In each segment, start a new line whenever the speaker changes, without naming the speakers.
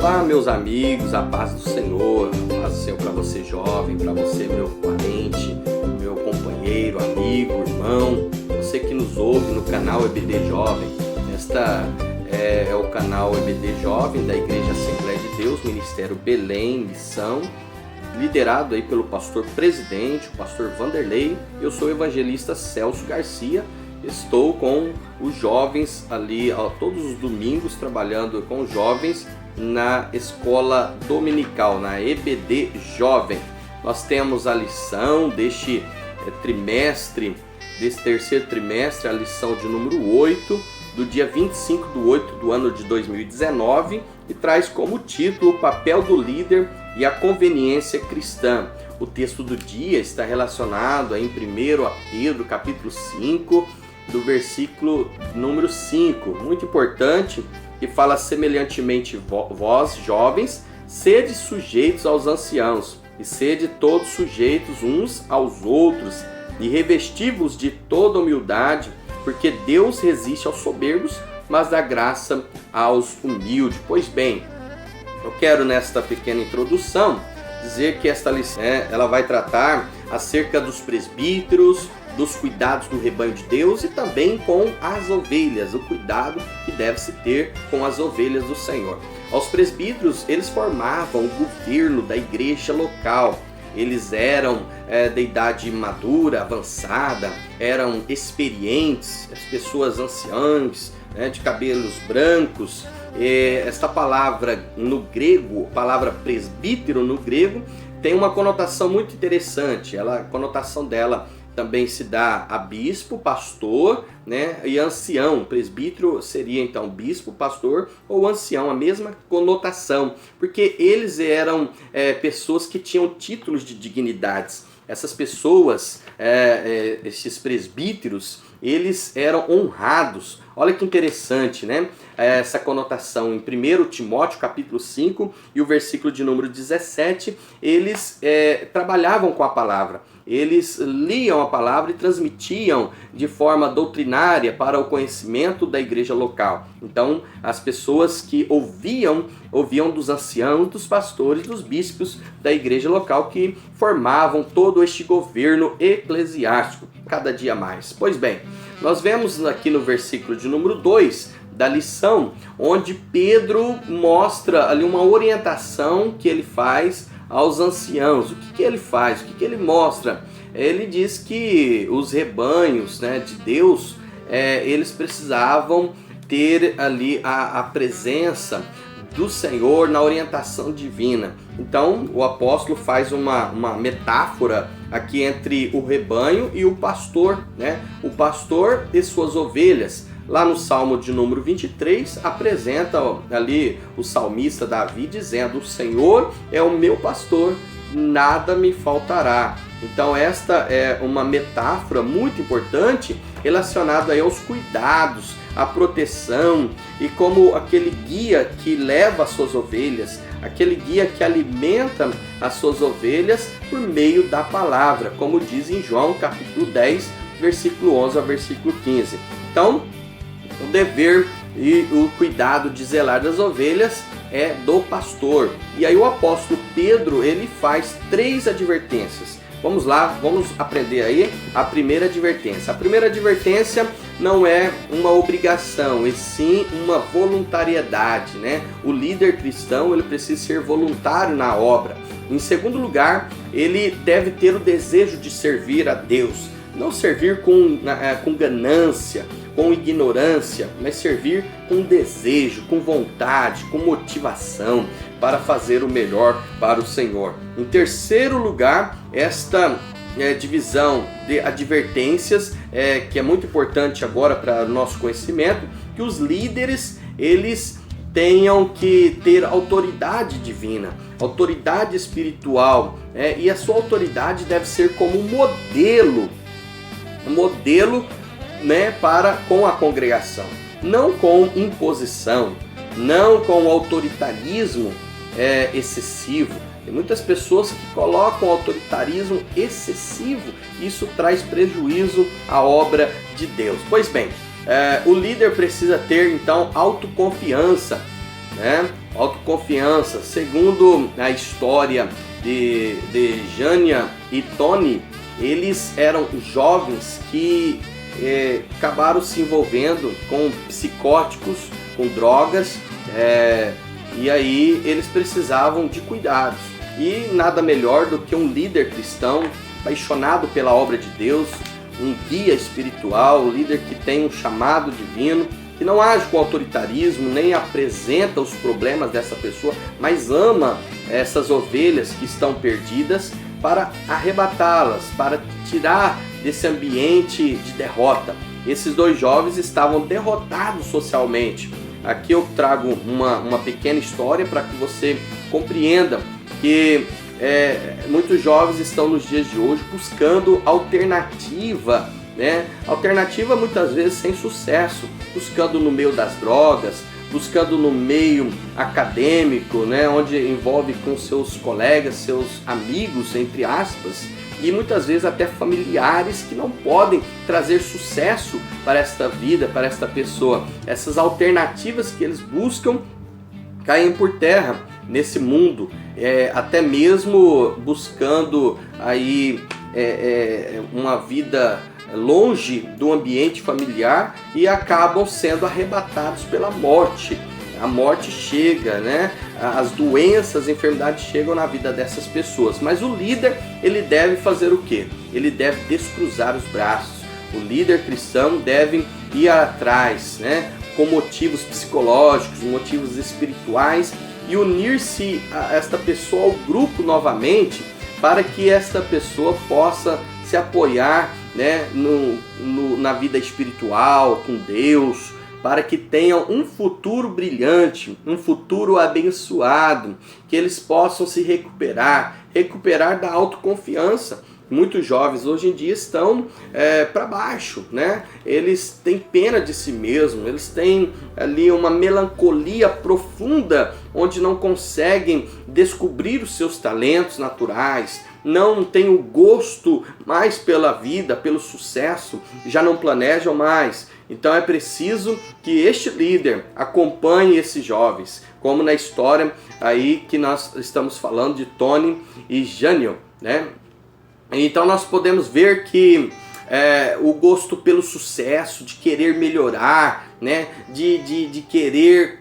Olá, meus amigos, a paz do Senhor, a paz do Senhor para você jovem, para você meu parente, meu companheiro, amigo, irmão, você que nos ouve no canal EBD Jovem. Esta é o canal EBD Jovem da Igreja Assembleia de Deus, Ministério Belém, Missão, liderado aí pelo pastor presidente, o pastor Vanderlei. Eu sou o evangelista Celso Garcia. Estou com os jovens ali todos os domingos trabalhando com os jovens na escola dominical, na EBD Jovem. Nós temos a lição deste trimestre, desse terceiro trimestre, a lição de número 8, do dia 25/8 do ano de 2019, e traz como título o papel do líder e a conveniência cristã. O texto do dia está relacionado em 1 Pedro, capítulo 5, do versículo número 5, muito importante, que fala: semelhantemente vós, jovens, sede sujeitos aos anciãos, e sede todos sujeitos uns aos outros, e revesti-vos de toda humildade, porque Deus resiste aos soberbos, mas dá graça aos humildes. Pois bem, eu quero nesta pequena introdução dizer que esta lição ela vai tratar acerca dos presbíteros, dos cuidados do rebanho de Deus e também com as ovelhas, o cuidado que deve-se ter com as ovelhas do Senhor. Os presbíteros, eles formavam o governo da igreja local. Eles eram de idade madura, avançada, eram experientes, as pessoas anciãs, de cabelos brancos. Esta palavra no grego, a palavra presbítero no grego, tem uma conotação muito interessante. A conotação dela também se dá a bispo, pastor, e ancião. Presbítero seria então bispo, pastor ou ancião, a mesma conotação, porque eles eram pessoas que tinham títulos de dignidades. Essas pessoas, esses presbíteros, eles eram honrados. Olha que interessante, essa conotação. Em 1 Timóteo capítulo 5 e o versículo de número 17, eles trabalhavam com a palavra. Eles liam a palavra e transmitiam de forma doutrinária para o conhecimento da igreja local. Então, as pessoas que ouviam dos anciãos, dos pastores, dos bispos da igreja local, que formavam todo este governo eclesiástico, cada dia mais. Pois bem, nós vemos aqui no versículo de número 2 da lição, onde Pedro mostra ali uma orientação que ele faz aos anciãos. O que ele faz? O que ele mostra? Ele diz que os rebanhos de Deus, eles precisavam ter ali a presença do Senhor na orientação divina. Então o apóstolo faz uma metáfora aqui entre o rebanho e o pastor, o pastor e suas ovelhas. Lá no Salmo de número 23, apresenta ali o salmista Davi dizendo: o Senhor é o meu pastor, nada me faltará. Então esta é uma metáfora muito importante relacionada aí aos cuidados, à proteção, e como aquele guia que leva as suas ovelhas, aquele guia que alimenta as suas ovelhas por meio da palavra, como diz em João capítulo 10, versículo 11 ao versículo 15. Então, o dever e o cuidado de zelar das ovelhas é do pastor. E aí o apóstolo Pedro, ele faz 3 advertências. Vamos lá, vamos aprender aí a primeira advertência. A primeira advertência não é uma obrigação, e sim uma voluntariedade, O líder cristão, ele precisa ser voluntário na obra. Em segundo lugar, ele deve ter o desejo de servir a Deus. Não servir com ganância, com ignorância, mas servir com desejo, com vontade, com motivação para fazer o melhor para o Senhor. Em terceiro lugar, esta divisão de advertências, que é muito importante agora para o nosso conhecimento, que os líderes, eles tenham que ter autoridade divina, autoridade espiritual, e a sua autoridade deve ser como um modelo para com a congregação, não com imposição, não com autoritarismo excessivo. Tem muitas pessoas que colocam autoritarismo excessivo, isso traz prejuízo à obra de Deus. Pois bem, o líder precisa ter então autoconfiança, né? Autoconfiança. Segundo a história de Jânia e Tony, eles eram jovens que acabaram se envolvendo com psicóticos, com drogas, e aí eles precisavam de cuidados. E nada melhor do que um líder cristão, apaixonado pela obra de Deus, um guia espiritual, um líder que tem um chamado divino, que não age com autoritarismo, nem apresenta os problemas dessa pessoa, mas ama essas ovelhas que estão perdidas para arrebatá-las, para tirar desse ambiente de derrota. Esses dois jovens estavam derrotados socialmente. Aqui eu trago uma pequena história para que você compreenda que muitos jovens estão nos dias de hoje buscando alternativa, né? Alternativa muitas vezes sem sucesso, buscando no meio das drogas, buscando no meio acadêmico, né? Onde envolve com seus colegas, seus amigos, entre aspas, e muitas vezes até familiares que não podem trazer sucesso para esta vida, para esta pessoa. Essas alternativas que eles buscam caem por terra nesse mundo, até mesmo buscando aí uma vida longe do ambiente familiar e acabam sendo arrebatados pela morte. A morte chega, né? As doenças, as enfermidades chegam na vida dessas pessoas. Mas o líder, ele deve fazer o quê? Ele deve descruzar os braços. O líder cristão deve ir atrás, né? Com motivos psicológicos, motivos espirituais, e unir-se a esta pessoa ao grupo novamente, para que esta pessoa possa se apoiar, né, na vida espiritual, com Deus, para que tenham um futuro brilhante, um futuro abençoado, que eles possam se recuperar da autoconfiança. Muitos jovens hoje em dia estão para baixo, né? Eles têm pena de si mesmos, eles têm ali uma melancolia profunda, onde não conseguem descobrir os seus talentos naturais, não têm o gosto mais pela vida, pelo sucesso, já não planejam mais. Então é preciso que este líder acompanhe esses jovens, como na história aí que nós estamos falando de Tony e Jânio, né? Então nós podemos ver que o gosto pelo sucesso, de querer melhorar, né? de querer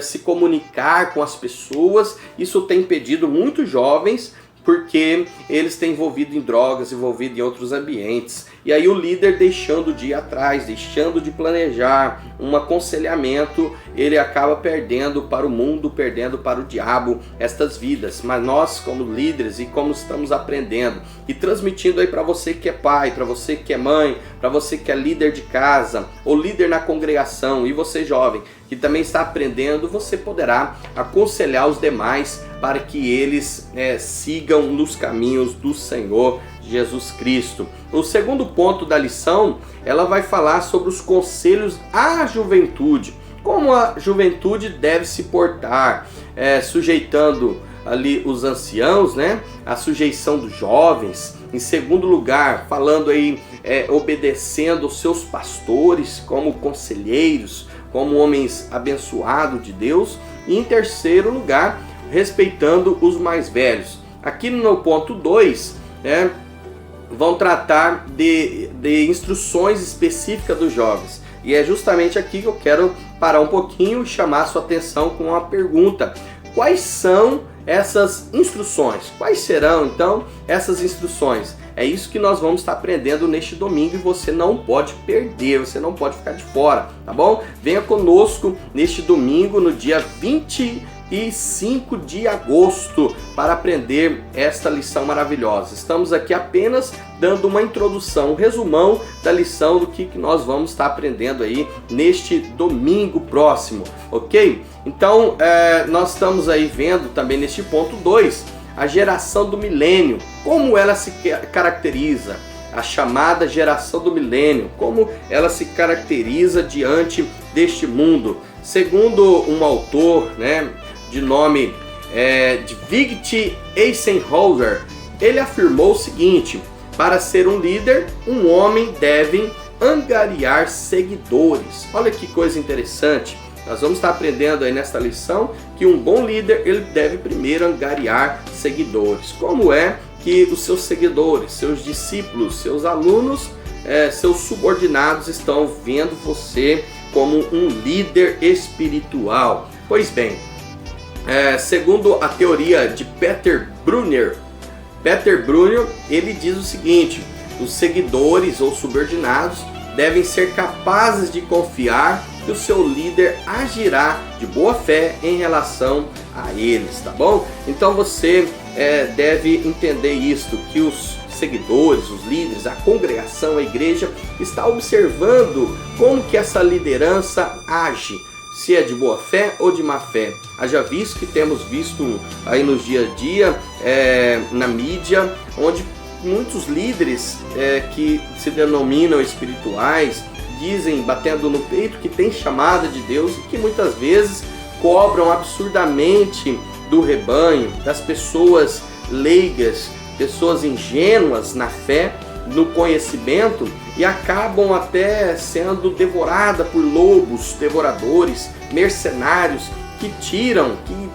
se comunicar com as pessoas, isso tem impedido muitos jovens, porque eles têm envolvido em drogas, envolvido em outros ambientes. E aí o líder, deixando de ir atrás, deixando de planejar um aconselhamento, ele acaba perdendo para o mundo, perdendo para o diabo estas vidas. Mas nós, como líderes, e como estamos aprendendo e transmitindo aí para você que é pai, para você que é mãe, para você que é líder de casa ou líder na congregação, e você jovem que também está aprendendo, você poderá aconselhar os demais para que eles sigam nos caminhos do Senhor Jesus Cristo. O segundo ponto da lição, ela vai falar sobre os conselhos à juventude. Como a juventude deve se portar, sujeitando ali os anciãos, né? A sujeição dos jovens. Em segundo lugar, falando aí, obedecendo os seus pastores como conselheiros, como homens abençoados de Deus. E em terceiro lugar, respeitando os mais velhos. Aqui no ponto 2, vão tratar de instruções específicas dos jovens. E é justamente aqui que eu quero parar um pouquinho e chamar a sua atenção com uma pergunta. Quais são essas instruções? Quais serão então essas instruções? É isso que nós vamos estar aprendendo neste domingo e você não pode perder, você não pode ficar de fora, tá bom? Venha conosco neste domingo, no dia 25 de agosto, para aprender esta lição maravilhosa. Estamos aqui apenas dando uma introdução, um resumão da lição do que nós vamos estar aprendendo aí neste domingo próximo, ok? Então, nós estamos aí vendo também neste ponto 2, a geração do milênio, como ela se caracteriza, a chamada geração do milênio, como ela se caracteriza diante deste mundo. Segundo um autor, né, de nome Dwight Eisenhower, ele afirmou o seguinte: para ser um líder, um homem deve angariar seguidores. Olha que coisa interessante. Nós vamos estar aprendendo aí nesta lição que um bom líder, ele deve primeiro angariar seguidores. Como é que os seus seguidores, seus discípulos, seus alunos, seus subordinados estão vendo você como um líder espiritual? Pois bem, segundo a teoria de Peter Brunner, ele diz o seguinte: os seguidores ou subordinados devem ser capazes de confiar que o seu líder agirá de boa fé em relação a eles, tá bom? Então você deve entender isto, que os seguidores, os líderes, a congregação, a igreja está observando como que essa liderança age, se é de boa fé ou de má fé. Haja visto que temos visto aí nos dia a dia, na mídia, onde muitos líderes que se denominam espirituais dizem, batendo no peito, que tem chamada de Deus e que muitas vezes cobram absurdamente do rebanho, das pessoas leigas, pessoas ingênuas na fé, no conhecimento, e acabam até sendo devoradas por lobos, devoradores, mercenários que tiram, que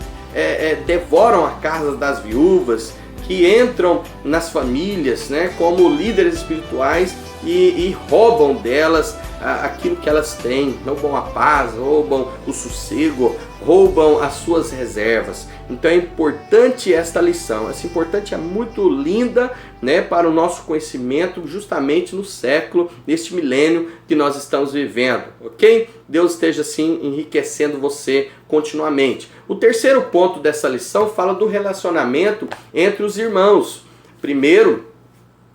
devoram a casa das viúvas, que entram nas famílias, né, como líderes espirituais e roubam delas aquilo que elas têm, roubam a paz, roubam o sossego, roubam as suas reservas. Então é importante esta lição, essa importante, é muito linda, né, para o nosso conhecimento, justamente no século, neste milênio que nós estamos vivendo, ok? Deus esteja assim enriquecendo você continuamente. O terceiro ponto dessa lição fala do relacionamento entre os irmãos. Primeiro,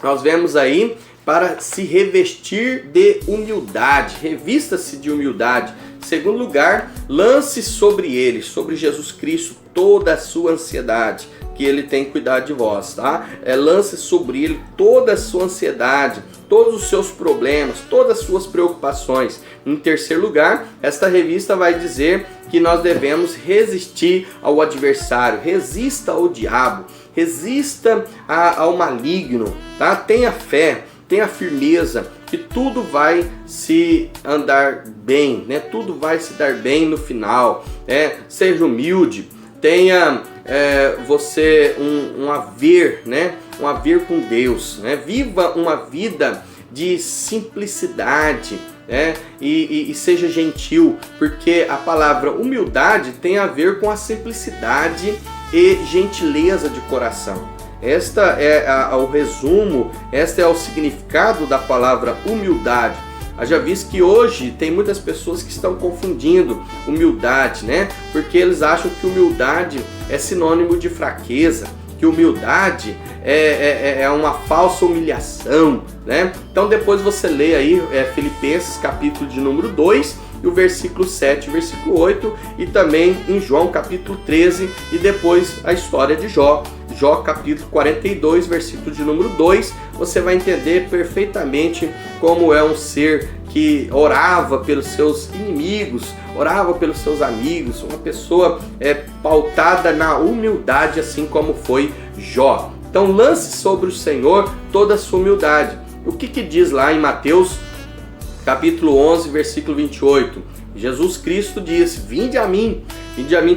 nós vemos aí, para se revestir de humildade, revista-se de humildade. Segundo lugar, lance sobre ele, sobre Jesus Cristo, toda a sua ansiedade, que ele tem cuidado de vós, tá? Lance sobre ele toda a sua ansiedade, todos os seus problemas, todas as suas preocupações. Em terceiro lugar, esta revista vai dizer que nós devemos resistir ao adversário, resista ao diabo, resista ao maligno, tá? Tenha fé, tenha firmeza, que tudo vai se andar bem, né? Tudo vai se dar bem no final. Seja humilde, tenha você um haver, né? Um haver com Deus, né? Viva uma vida de simplicidade, né? E seja gentil, porque a palavra humildade tem a ver com a simplicidade e gentileza de coração. Esta é o resumo, este é o significado da palavra humildade. Haja visto que hoje tem muitas pessoas que estão confundindo humildade, né? Porque eles acham que humildade é sinônimo de fraqueza, que humildade é uma falsa humilhação, né? Então depois você lê aí Filipenses capítulo de número 2, e o versículo 7, versículo 8, e também em João capítulo 13, e depois a história de Jó. Jó capítulo 42, versículo de número 2, você vai entender perfeitamente como é um ser que orava pelos seus inimigos, orava pelos seus amigos, uma pessoa pautada na humildade, assim como foi Jó. Então lance sobre o Senhor toda a sua humildade. O que diz lá em Mateus capítulo 11, versículo 28? Jesus Cristo diz: vinde a mim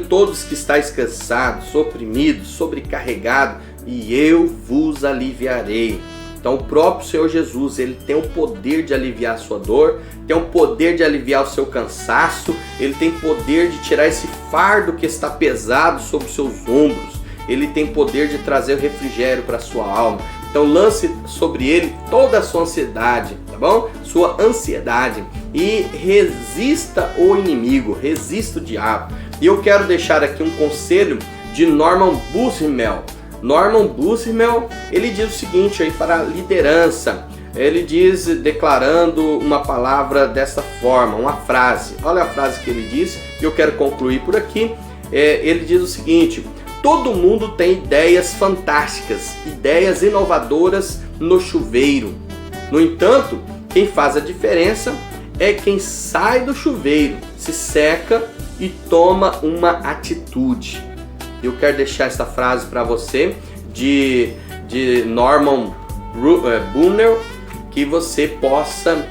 todos que estáis cansados, oprimidos, sobrecarregados, e eu vos aliviarei. Então o próprio Senhor Jesus, ele tem o poder de aliviar a sua dor, tem o poder de aliviar o seu cansaço, ele tem poder de tirar esse fardo que está pesado sobre os seus ombros, ele tem poder de trazer o refrigério para a sua alma. Então lance sobre ele toda a sua ansiedade, tá bom? Sua ansiedade, e resista o inimigo, resista o diabo. E eu quero deixar aqui um conselho de Norman Bushnell. Norman Bushnell, ele diz o seguinte aí para a liderança. Ele diz, declarando uma palavra dessa forma, uma frase. Olha a frase que ele diz, e eu quero concluir por aqui. Ele diz o seguinte: todo mundo tem ideias fantásticas, ideias inovadoras no chuveiro. No entanto, quem faz a diferença é quem sai do chuveiro, se seca e toma uma atitude. Eu quero deixar essa frase para você de Norman Bushnell, que você possa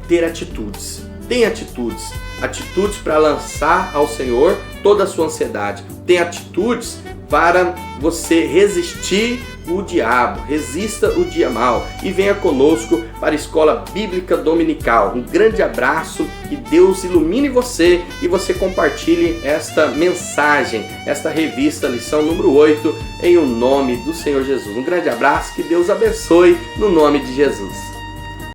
ter atitudes. Tem atitudes. atitudes para lançar ao Senhor toda a sua ansiedade. Tem atitudes para você resistir o diabo, resista o dia mal e venha conosco para a Escola Bíblica Dominical. Um grande abraço, que Deus ilumine você e você compartilhe esta mensagem, esta revista, lição número 8, em o nome do Senhor Jesus. Um grande abraço, que Deus abençoe no nome de Jesus.